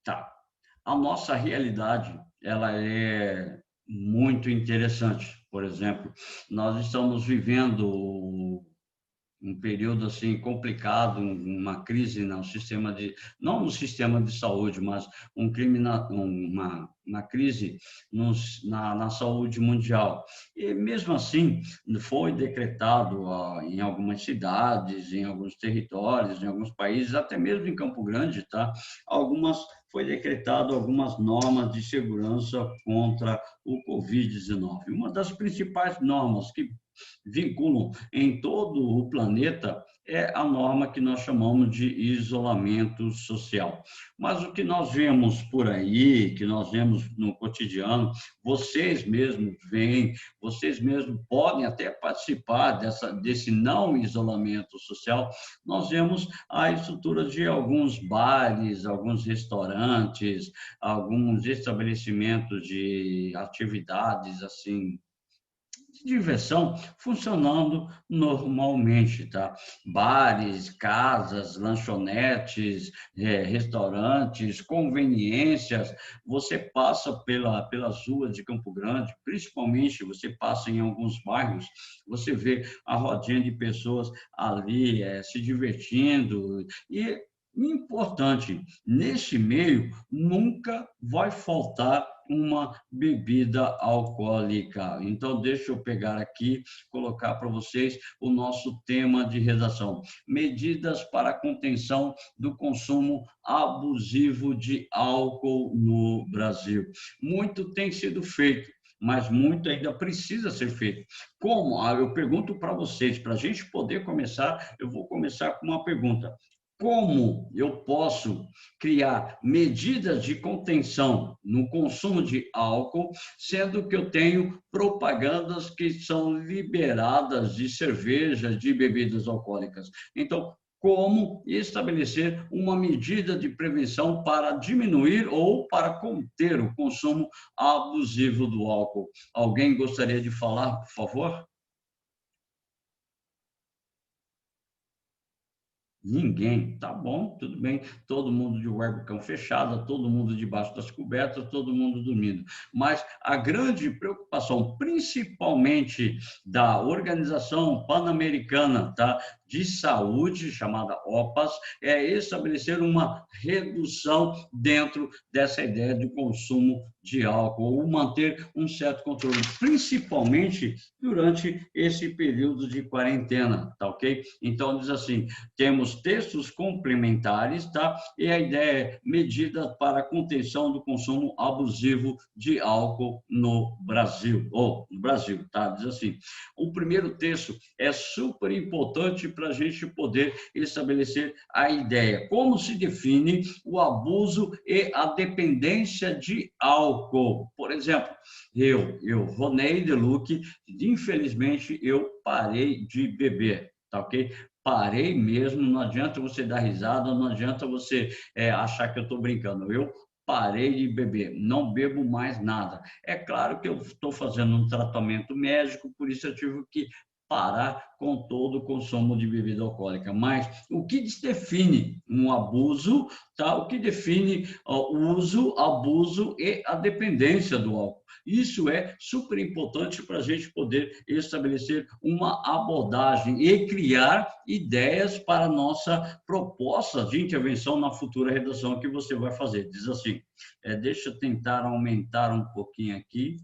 Tá. A nossa realidade, ela é muito interessante. Por exemplo, nós estamos vivendo um período assim complicado, uma crise no sistema de, não no sistema de saúde, mas uma crise na saúde mundial. E mesmo assim, foi decretado em algumas cidades, em alguns territórios, em alguns países, até mesmo em Campo Grande, tá? Algumas foi decretado algumas normas de segurança contra o Covid-19. Uma das principais normas que vinculam em todo o planeta é a norma que nós chamamos de isolamento social. Mas o que nós vemos por aí, que nós vemos no cotidiano, vocês mesmos veem, vocês mesmos podem até participar desse não isolamento social. Nós vemos a estrutura de alguns bares, alguns restaurantes, alguns estabelecimentos de atividades assim de diversão funcionando normalmente, tá? Bares, casas, lanchonetes, restaurantes, conveniências. Você passa pelas ruas de Campo Grande, principalmente você passa em alguns bairros, você vê a rodinha de pessoas ali se divertindo e importante, nesse meio nunca vai faltar uma bebida alcoólica. Então, deixa eu pegar aqui, colocar para vocês o nosso tema de redação: medidas para a contenção do consumo abusivo de álcool no Brasil. Muito tem sido feito, mas muito ainda precisa ser feito. Como? Eu pergunto para vocês, para a gente poder começar, eu vou começar com uma pergunta: como eu posso criar medidas de contenção no consumo de álcool, sendo que eu tenho propagandas que são liberadas de cerveja, de bebidas alcoólicas? Então, como estabelecer uma medida de prevenção para diminuir ou para conter o consumo abusivo do álcool? Alguém gostaria de falar, por favor? Ninguém. Tá bom, tudo bem. Todo mundo de webcam fechada, todo mundo debaixo das cobertas, todo mundo dormindo. Mas a grande preocupação, principalmente da Organização Pan-Americana, tá, de Saúde, chamada OPAS, é estabelecer uma redução dentro dessa ideia de consumo de álcool, ou manter um certo controle, principalmente durante esse período de quarentena, tá ok? Então, diz assim: temos textos complementares, tá? E a ideia é medidas para contenção do consumo abusivo de álcool no Brasil, tá? Diz assim: o primeiro texto é super importante para a gente poder estabelecer a ideia. Como se define o abuso e a dependência de álcool? Por exemplo, Ronei Deluque, infelizmente, eu parei de beber, tá ok? Parei mesmo, não adianta você dar risada, não adianta você achar que eu estou brincando. Eu parei de beber, não bebo mais nada. É claro que eu estou fazendo um tratamento médico, por isso eu tive que parar com todo o consumo de bebida alcoólica. Mas o que define um abuso, tá? O que define o uso, abuso e a dependência do álcool? Isso é super importante para a gente poder estabelecer uma abordagem e criar ideias para a nossa proposta de intervenção na futura redação que você vai fazer. Diz assim, deixa eu tentar aumentar um pouquinho aqui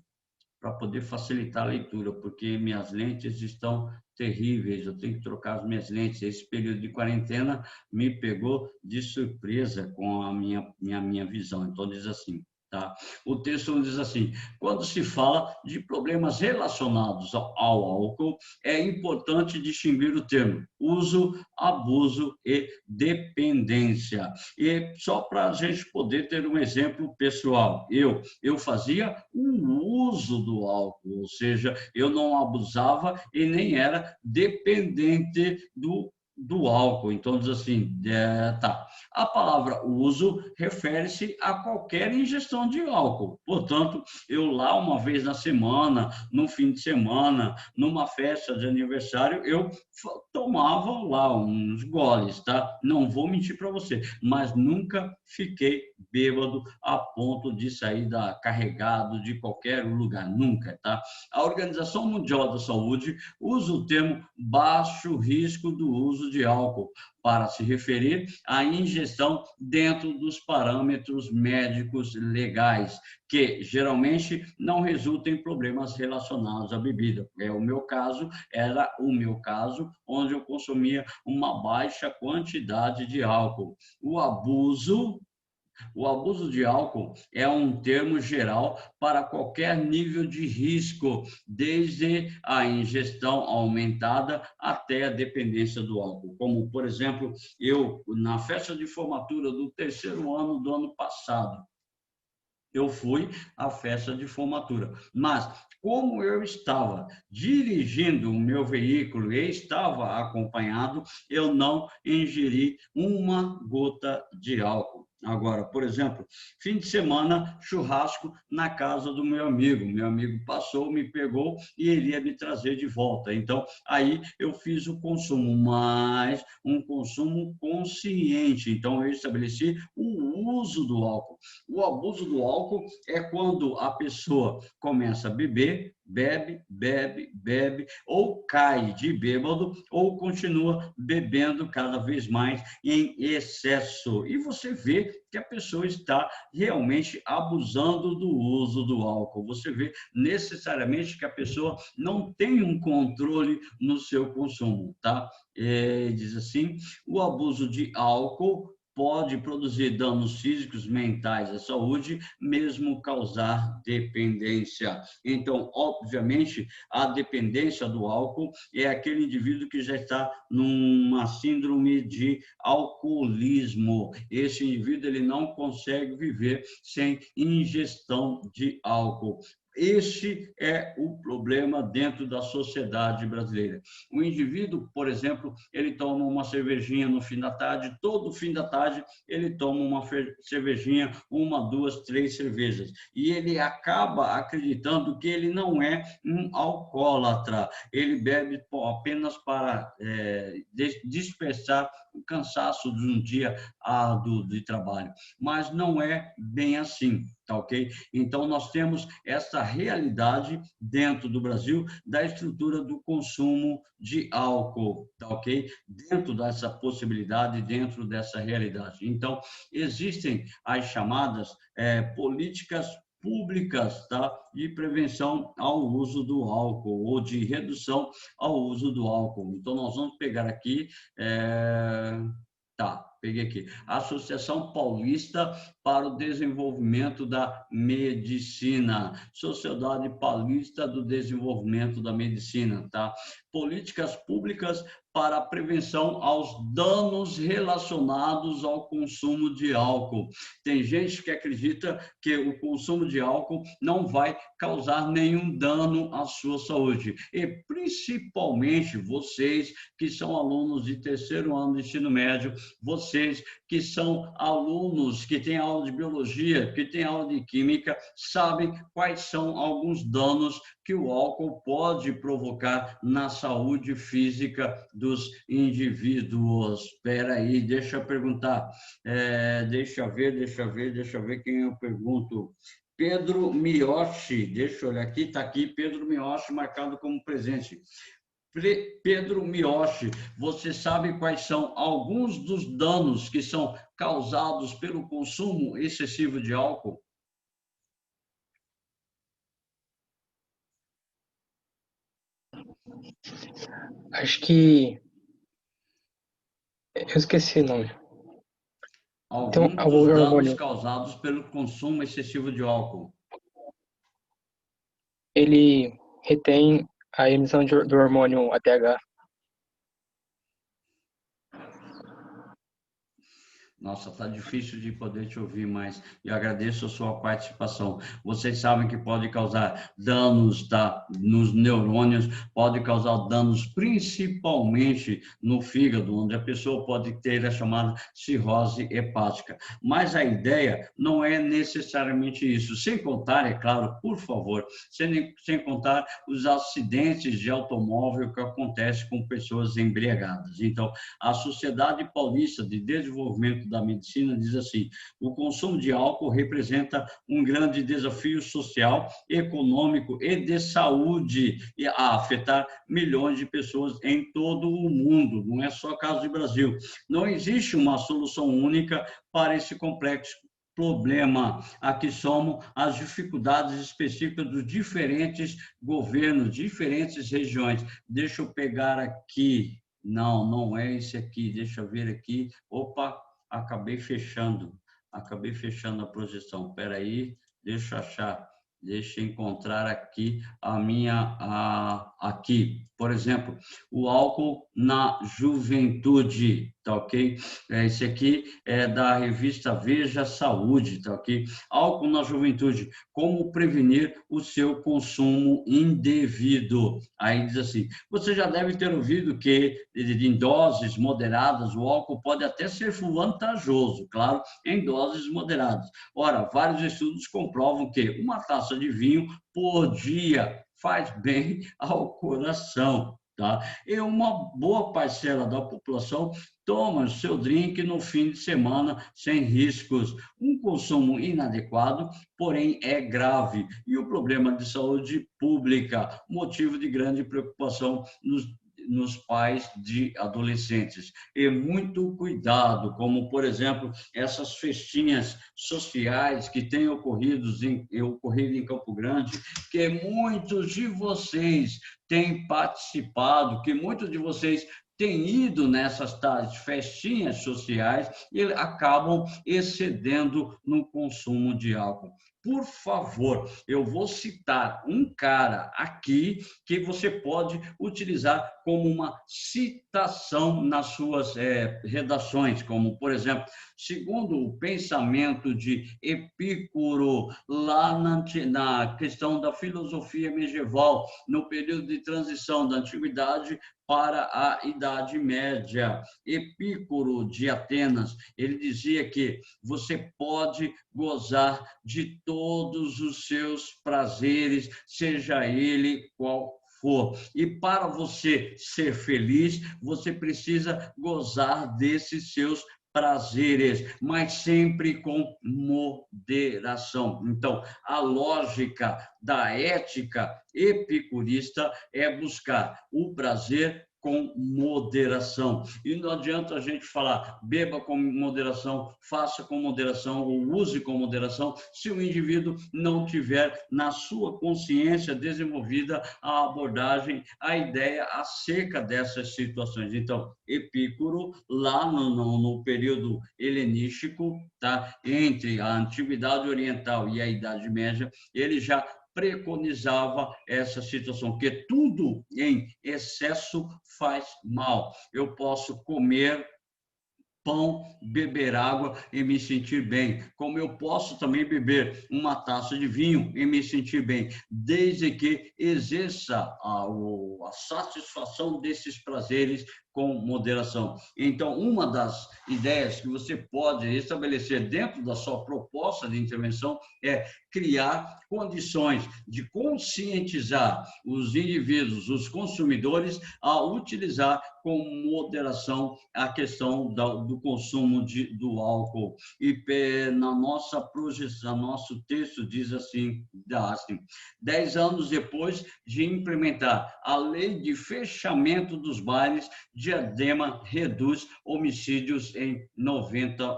para poder facilitar a leitura, porque minhas lentes estão terríveis, eu tenho que trocar as minhas lentes. Esse período de quarentena me pegou de surpresa com a minha visão. Então, diz assim, tá? O texto diz assim: quando se fala de problemas relacionados ao álcool, é importante distinguir o termo uso, abuso e dependência. E só para a gente poder ter um exemplo pessoal, eu fazia um uso do álcool, ou seja, eu não abusava e nem era dependente do do álcool. Então, diz assim, tá. A palavra uso refere-se a qualquer ingestão de álcool. Portanto, eu lá uma vez na semana, no fim de semana, numa festa de aniversário, eu tomava lá uns goles, tá? Não vou mentir para você, mas nunca fiquei bêbado a ponto de sair carregado de qualquer lugar, nunca, tá? A Organização Mundial da Saúde usa o termo baixo risco do uso de álcool para se referir à ingestão dentro dos parâmetros médicos legais, que geralmente não resultam em problemas relacionados à bebida. Era o meu caso, onde eu consumia uma baixa quantidade de álcool. O abuso de álcool é um termo geral para qualquer nível de risco, desde a ingestão aumentada até a dependência do álcool. Como, por exemplo, eu, na festa de formatura do terceiro ano do ano passado, eu fui à festa de formatura. Mas, como eu estava dirigindo o meu veículo e estava acompanhado, eu não ingeri uma gota de álcool. Agora, por exemplo, fim de semana, churrasco na casa do meu amigo. Meu amigo passou, me pegou e ele ia me trazer de volta. Então, aí eu fiz o consumo, mas um consumo consciente. Então, eu estabeleci o uso do álcool. O abuso do álcool é quando a pessoa começa a beber, bebe, bebe, bebe, ou cai de bêbado, ou continua bebendo cada vez mais em excesso. E você vê que a pessoa está realmente abusando do uso do álcool. Você vê necessariamente que a pessoa não tem um controle no seu consumo, tá? Diz assim, o abuso de álcool pode produzir danos físicos, mentais à saúde, mesmo causar dependência. Então, obviamente, a dependência do álcool é aquele indivíduo que já está numa síndrome de alcoolismo. Esse indivíduo ele não consegue viver sem ingestão de álcool. Este é o problema dentro da sociedade brasileira. O indivíduo, por exemplo, ele toma uma cervejinha no fim da tarde, todo fim da tarde ele toma uma cervejinha, uma, duas, três cervejas. E ele acaba acreditando que ele não é um alcoólatra, ele bebe apenas para dispersar o cansaço de um dia árduo de trabalho. Mas não é bem assim. Tá, ok? Então, nós temos essa realidade dentro do Brasil da estrutura do consumo de álcool, tá, ok? Dentro dessa possibilidade, dentro dessa realidade. Então, existem as chamadas políticas públicas, tá, de prevenção ao uso do álcool ou de redução ao uso do álcool. Então, nós vamos pegar aqui, peguei aqui. Associação Paulista para o Desenvolvimento da Medicina. Sociedade Paulista do Desenvolvimento da Medicina, tá? Políticas públicas para a prevenção aos danos relacionados ao consumo de álcool. Tem gente que acredita que o consumo de álcool não vai causar nenhum dano à sua saúde. E principalmente vocês que são alunos de terceiro ano de ensino médio, vocês que são alunos que têm aula de biologia, que têm aula de química, sabem quais são alguns danos que o álcool pode provocar na saúde física dos indivíduos. Espera aí, deixa eu perguntar. Deixa eu ver quem eu pergunto. Pedro Miochi, deixa eu olhar aqui, está aqui, Pedro Miochi marcado como presente. Pedro Miochi, você sabe quais são alguns dos danos que são causados pelo consumo excessivo de álcool? Acho que. Eu esqueci o nome. Tem Alguns algum dos danos hormônio. causados pelo consumo excessivo de álcool. Ele retém a emissão do hormônio ATH. Nossa, tá difícil de poder te ouvir, mas eu agradeço a sua participação. Vocês sabem que pode causar danos nos neurônios, pode causar danos principalmente no fígado, onde a pessoa pode ter a chamada cirrose hepática. Mas a ideia não é necessariamente isso. Sem contar, é claro, por favor, sem contar os acidentes de automóvel que acontecem com pessoas embriagadas. Então, a Sociedade Paulista de Desenvolvimento da Medicina diz assim: o consumo de álcool representa um grande desafio social, econômico e de saúde a afetar milhões de pessoas em todo o mundo, não é só caso do Brasil. Não existe uma solução única para esse complexo problema. Aqui somos as dificuldades específicas dos diferentes governos, diferentes regiões. Deixa eu pegar aqui. Não, não é esse aqui. Deixa eu ver aqui. Opa, acabei fechando a projeção. Espera aí, deixa eu achar, deixa eu encontrar aqui aqui, por exemplo, o álcool na juventude, tá ok? Esse aqui é da revista Veja Saúde, tá ok? Álcool na juventude, como prevenir o seu consumo indevido. Aí diz assim, você já deve ter ouvido que em doses moderadas o álcool pode até ser vantajoso, claro, em doses moderadas. Ora, vários estudos comprovam que uma taça de vinho por dia faz bem ao coração, tá? E uma boa parcela da população toma seu drink no fim de semana sem riscos. Um consumo inadequado, porém, é grave. E o problema de saúde pública, motivo de grande preocupação nos pais de adolescentes. E muito cuidado, como, por exemplo, essas festinhas sociais que têm ocorrido em Campo Grande, que muitos de vocês têm participado, que muitos de vocês têm ido nessas tais festinhas sociais e acabam excedendo no consumo de álcool. Por favor, eu vou citar um cara aqui que você pode utilizar como uma citação nas suas redações, como, por exemplo, segundo o pensamento de Epicuro, lá na questão da filosofia medieval, no período de transição da antiguidade para a Idade Média. Epicuro de Atenas, ele dizia que você pode gozar de todos os seus prazeres, seja ele qual for. E para você ser feliz, você precisa gozar desses seus prazeres, mas sempre com moderação. Então, a lógica da ética epicurista é buscar o prazer com moderação. E não adianta a gente falar beba com moderação, faça com moderação ou use com moderação, se o indivíduo não tiver na sua consciência desenvolvida a abordagem, a ideia acerca dessas situações. Então, Epicuro, lá no período helenístico, tá? Entre a Antiguidade Oriental e a Idade Média, ele já preconizava essa situação, que tudo em excesso faz mal. Eu posso comer pão, beber água e me sentir bem, como eu posso também beber uma taça de vinho e me sentir bem, desde que exerça a satisfação desses prazeres com moderação. Então, uma das ideias que você pode estabelecer dentro da sua proposta de intervenção é criar condições de conscientizar os indivíduos, os consumidores, a utilizar com moderação a questão do consumo do álcool. E na nossa projeção, nosso texto diz assim, 10 anos depois de implementar a lei de fechamento dos bares, Diadema reduz homicídios em 90%.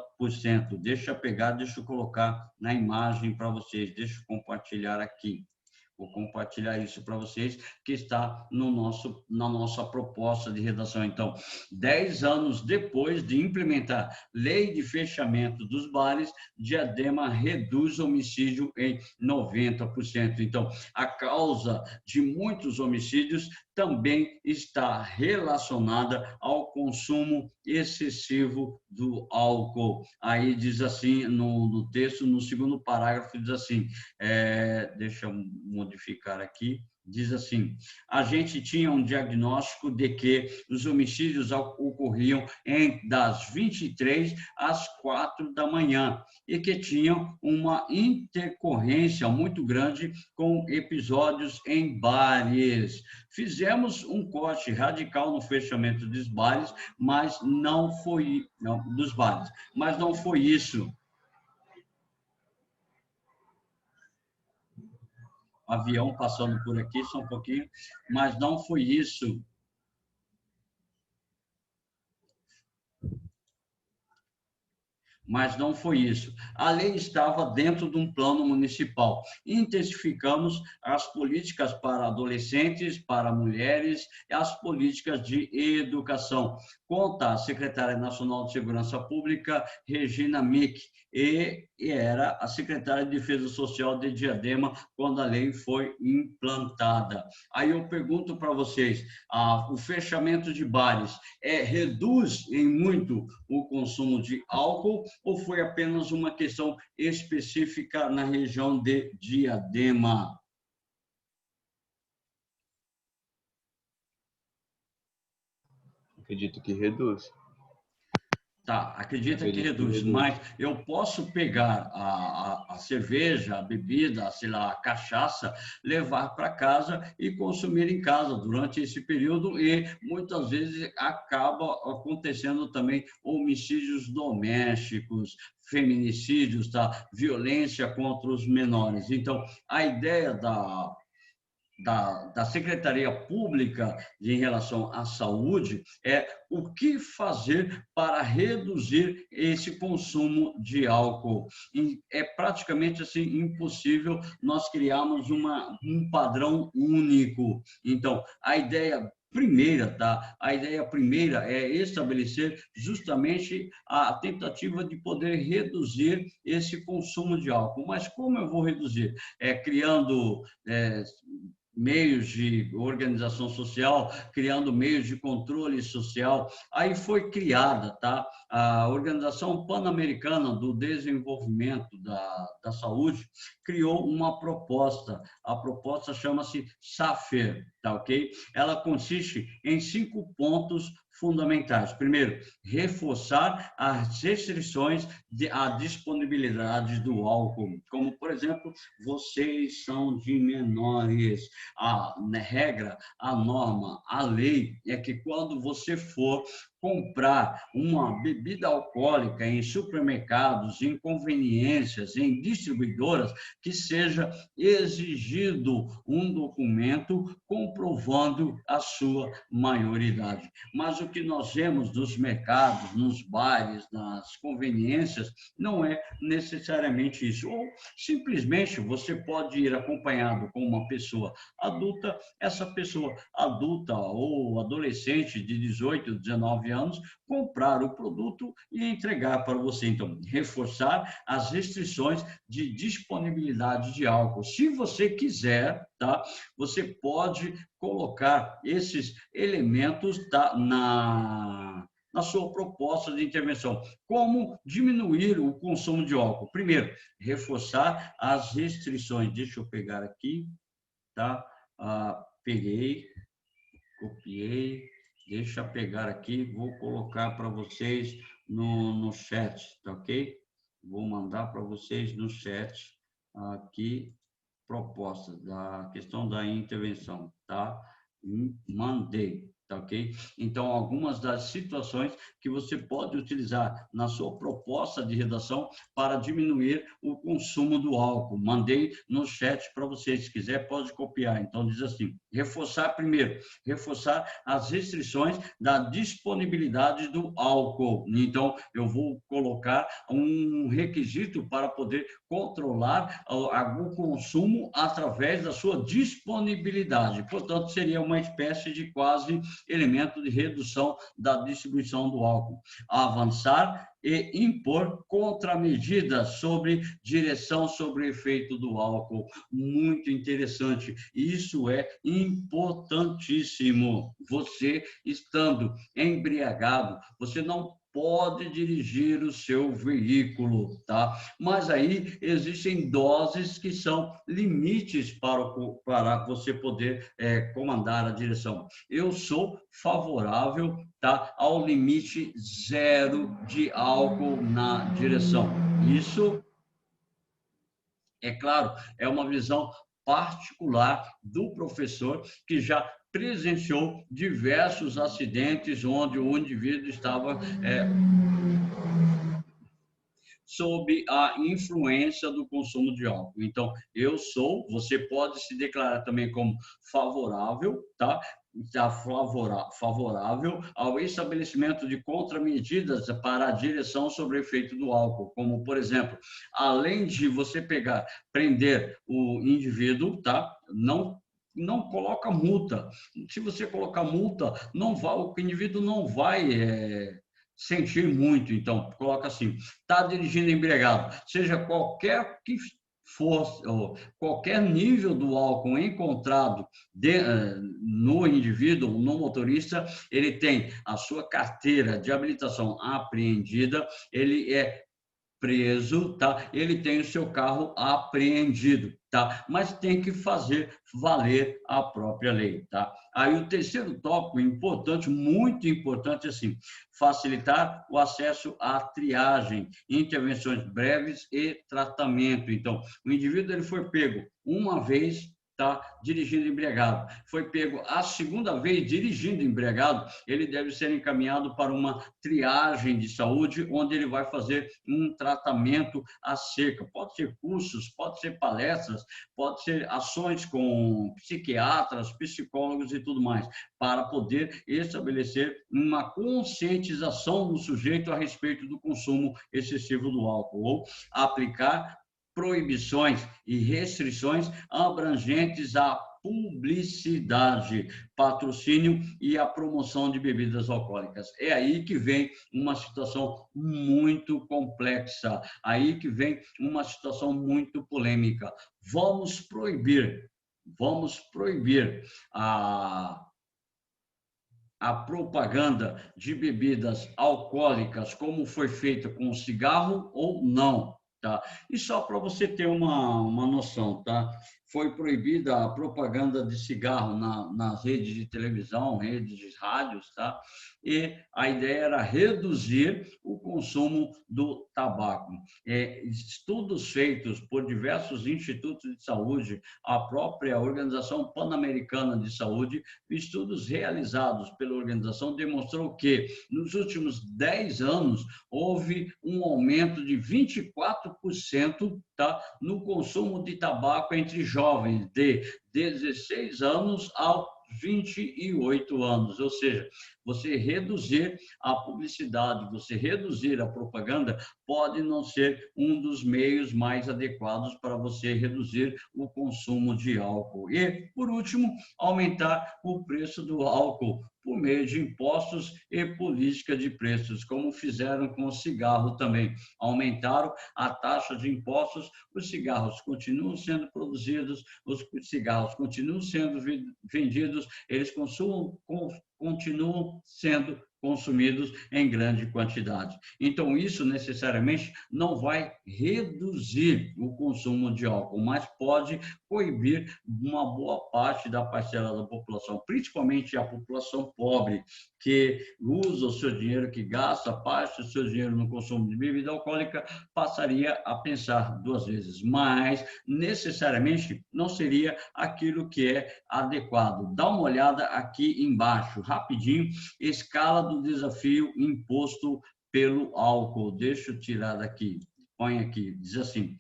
Deixa eu colocar na imagem para vocês, deixa eu compartilhar aqui. Vou compartilhar isso para vocês, que está na nossa proposta de redação. Então, 10 anos depois de implementar lei de fechamento dos bares, Diadema reduz homicídio em 90%. Então, a causa de muitos homicídios também está relacionada ao consumo excessivo do álcool. Aí diz assim, no texto, no segundo parágrafo, diz assim, deixa eu modificar aqui, diz assim, a gente tinha um diagnóstico de que os homicídios ocorriam das 23 às 4 da manhã e que tinham uma intercorrência muito grande com episódios em bares. Fizemos um corte radical no fechamento dos bares, mas não foi isso. Avião passando por aqui, só um pouquinho, mas não foi isso. Mas não foi isso. A lei estava dentro de um plano municipal. Intensificamos as políticas para adolescentes, para mulheres, e as políticas de educação. Conta a secretária nacional de Segurança Pública, Regina Mick, e era a secretária de Defesa Social de Diadema quando a lei foi implantada. Aí eu pergunto para vocês, o fechamento de bares reduz em muito o consumo de álcool ou foi apenas uma questão específica na região de Diadema? Acredito que reduz. Tá, acredita que reduz, mas eu posso pegar a cerveja, a bebida, sei lá, a cachaça, levar para casa e consumir em casa durante esse período e muitas vezes acaba acontecendo também homicídios domésticos, feminicídios, tá? Violência contra os menores. Então, a ideia da Secretaria Pública em relação à saúde é o que fazer para reduzir esse consumo de álcool. E é praticamente assim impossível nós criarmos um padrão único. Então, a ideia primeira é estabelecer justamente a tentativa de poder reduzir esse consumo de álcool. Mas como eu vou reduzir? Criando meios de organização social, criando meios de controle social. Aí foi criada, tá? A Organização Pan-Americana do Desenvolvimento da Saúde criou uma proposta. A proposta chama-se SAFER, tá ok? Ela consiste em 5 pontos fundamentais. Primeiro, reforçar as restrições à disponibilidade do álcool, como, por exemplo, vocês são de menores. A regra, a norma, a lei é que quando você for comprar uma bebida alcoólica em supermercados, em conveniências, em distribuidoras, que seja exigido um documento comprovando a sua maioridade. Mas o que nós vemos nos mercados, nos bares, nas conveniências, não é necessariamente isso. Ou simplesmente você pode ir acompanhado com uma pessoa adulta, essa pessoa adulta ou adolescente de 18, 19 anos, comprar o produto e entregar para você. Então, reforçar as restrições de disponibilidade de álcool. Se você quiser, tá? Você pode colocar esses elementos, tá? Na sua proposta de intervenção. Como diminuir o consumo de álcool? Primeiro, reforçar as restrições. Deixa eu pegar aqui, tá? Peguei, copiei, deixa eu pegar aqui, vou colocar para vocês no chat, tá ok? Vou mandar para vocês no chat aqui proposta da questão da intervenção, tá? Mandei. Tá, ok? Então, algumas das situações que você pode utilizar na sua proposta de redação para diminuir o consumo do álcool. Mandei no chat para vocês, se quiser pode copiar. Então, diz assim, reforçar as restrições da disponibilidade do álcool. Então, eu vou colocar um requisito para poder controlar o consumo através da sua disponibilidade. Portanto, seria uma espécie de quase elemento de redução da distribuição do álcool. Avançar e impor contramedidas sobre direção sobre o efeito do álcool. Muito interessante. Isso é importantíssimo. Você estando embriagado, você não pode dirigir o seu veículo, tá? Mas aí existem doses que são limites para você poder comandar a direção. Eu sou favorável, tá, ao limite zero de álcool na direção. Isso, é claro, é uma visão particular do professor que já presenciou diversos acidentes onde o indivíduo estava sob a influência do consumo de álcool. Então, você pode se declarar também como favorável, tá? Favorável ao estabelecimento de contramedidas para a direção sobre o efeito do álcool, como, por exemplo, além de você prender o indivíduo, tá? Não coloca multa. Se você colocar multa, o indivíduo não vai sentir muito. Então, coloca assim, está dirigindo embriagado, seja qualquer que for, qualquer nível do álcool encontrado no indivíduo, no motorista, ele tem a sua carteira de habilitação apreendida, ele é preso, tá? Ele tem o seu carro apreendido, tá? Mas tem que fazer valer a própria lei, tá? Aí o terceiro tópico importante, muito importante, assim, facilitar o acesso à triagem, intervenções breves e tratamento. Então, o indivíduo ele foi pego uma vez, tá, dirigindo embriagado. Foi pego a segunda vez dirigindo embriagado, ele deve ser encaminhado para uma triagem de saúde, onde ele vai fazer um tratamento acerca. Pode ser cursos, pode ser palestras, pode ser ações com psiquiatras, psicólogos e tudo mais, para poder estabelecer uma conscientização do sujeito a respeito do consumo excessivo do álcool, ou aplicar proibições e restrições abrangentes à publicidade, patrocínio e a promoção de bebidas alcoólicas. É aí que vem uma situação muito complexa, aí que vem uma situação muito polêmica. Vamos proibir a propaganda de bebidas alcoólicas, como foi feita com o cigarro ou não, tá? E só para você ter uma noção, tá? Foi proibida a propaganda de cigarro nas redes de televisão, redes de rádios, tá? E a ideia era reduzir o consumo do tabaco. Estudos feitos por diversos institutos de saúde, a própria Organização Pan-Americana de Saúde, estudos realizados pela organização demonstrou que nos últimos 10 anos houve um aumento de 24%, tá, no consumo de tabaco entre jovens de 16 anos aos 28 anos, ou seja, você reduzir a publicidade, você reduzir a propaganda pode não ser um dos meios mais adequados para você reduzir o consumo de álcool. E, por último, aumentar o preço do álcool por meio de impostos e política de preços, como fizeram com o cigarro também. Aumentaram a taxa de impostos, os cigarros continuam sendo produzidos, os cigarros continuam sendo vendidos, eles continuam sendo consumidos em grande quantidade. Então, isso necessariamente não vai reduzir o consumo de álcool, mas pode coibir uma boa parte da parcela da população, principalmente a população pobre, que usa o seu dinheiro, que gasta parte do seu dinheiro no consumo de bebida alcoólica, passaria a pensar duas vezes, mas necessariamente não seria aquilo que é adequado. Dá uma olhada aqui embaixo, rapidinho, escala do desafio imposto pelo álcool. Deixa eu tirar daqui. Põe aqui, diz assim,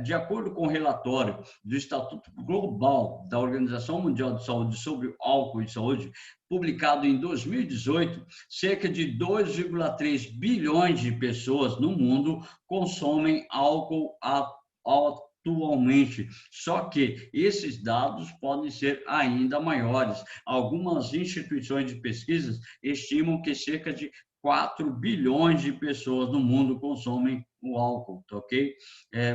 de acordo com o relatório do Estatuto Global da Organização Mundial de Saúde sobre álcool e saúde, publicado em 2018, cerca de 2,3 bilhões de pessoas no mundo consomem álcool atualmente. Só que esses dados podem ser ainda maiores. Algumas instituições de pesquisas estimam que cerca de 4 bilhões de pessoas no mundo consomem o álcool, tá ok?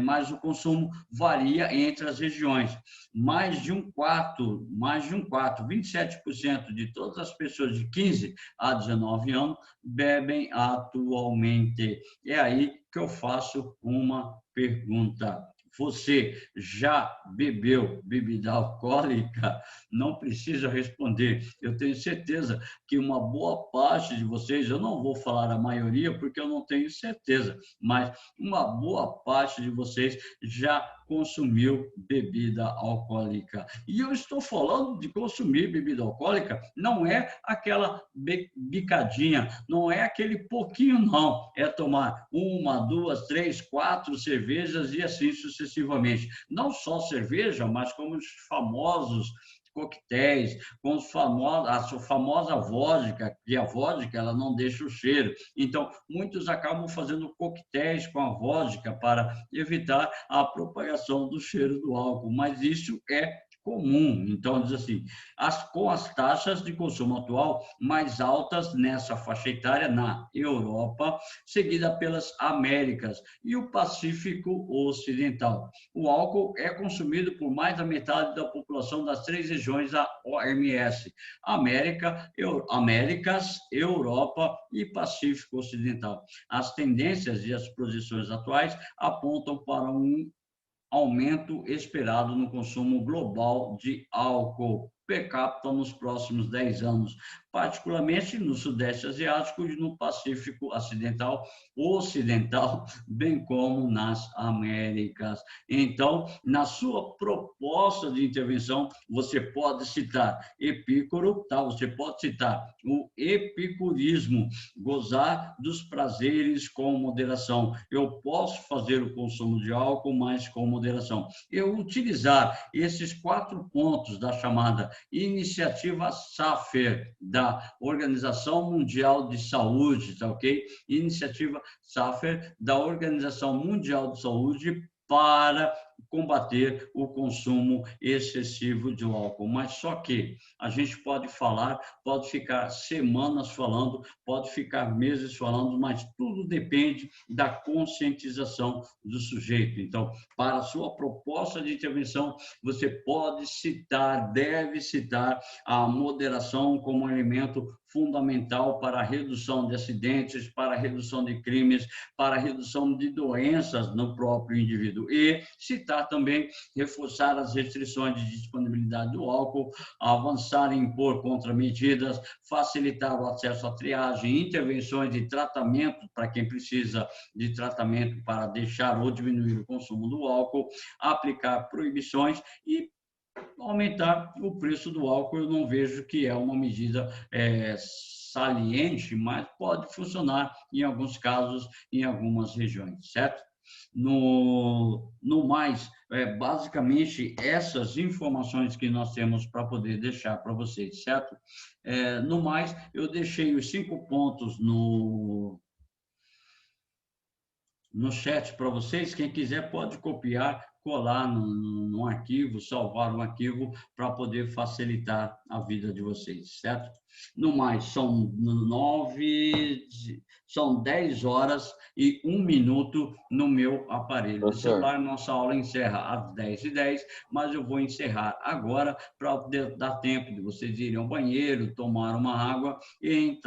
Mas o consumo varia entre as regiões. Mais de um quarto, 27% de todas as pessoas de 15 a 19 anos bebem atualmente. É aí que eu faço uma pergunta. Você já bebeu bebida alcoólica? Não precisa responder. Eu tenho certeza que uma boa parte de vocês, eu não vou falar a maioria porque eu não tenho certeza, mas uma boa parte de vocês já consumiu bebida alcoólica. E eu estou falando de consumir bebida alcoólica, não é aquela bicadinha, não é aquele pouquinho, não. É tomar uma, duas, três, quatro cervejas e assim sucessivamente. Não só cerveja, mas como os famosos coquetéis, com a famosa vodka, que a vodka ela não deixa o cheiro. Então, muitos acabam fazendo coquetéis com a vodka para evitar a propagação do cheiro do álcool, mas isso é comum. Então, diz assim, com as taxas de consumo atual mais altas nessa faixa etária na Europa, seguida pelas Américas e o Pacífico Ocidental. O álcool é consumido por mais da metade da população das três regiões da OMS: Américas, Europa e Pacífico Ocidental. As tendências e as projeções atuais apontam para um aumento esperado no consumo global de álcool per capita nos próximos 10 anos, particularmente no Sudeste Asiático e no Pacífico Ocidental, bem como nas Américas. Então, na sua proposta de intervenção, você pode citar Epícoro, tá? Você pode citar o epicurismo, gozar dos prazeres com moderação. Eu posso fazer o consumo de álcool, mas com moderação. Eu utilizar esses 4 pontos da chamada Iniciativa SAFER, da Organização Mundial de Saúde, tá ok? Iniciativa SAFER, da Organização Mundial de Saúde, para combater o consumo excessivo de álcool. Mas só que a gente pode falar, pode ficar semanas falando, pode ficar meses falando, mas tudo depende da conscientização do sujeito. Então, para a sua proposta de intervenção, você pode citar, deve citar a moderação como elemento fundamental para a redução de acidentes, para a redução de crimes, para a redução de doenças no próprio indivíduo. E citar também, reforçar as restrições de disponibilidade do álcool, avançar em impor contramedidas, facilitar o acesso à triagem, intervenções de tratamento para quem precisa de tratamento para deixar ou diminuir o consumo do álcool, aplicar proibições e aumentar o preço do álcool. Eu não vejo que é uma medida saliente, mas pode funcionar em alguns casos, em algumas regiões, certo? No mais, basicamente essas informações que nós temos para poder deixar para vocês, certo? No mais, eu deixei os 5 pontos no chat para vocês. Quem quiser pode copiar, colar no arquivo, salvar um arquivo para poder facilitar a vida de vocês, certo? No mais, são 10 horas e 1 minuto no meu aparelho de celular. Nossa aula encerra às 10h10, mas eu vou encerrar agora para dar tempo de vocês irem ao banheiro, tomar uma água e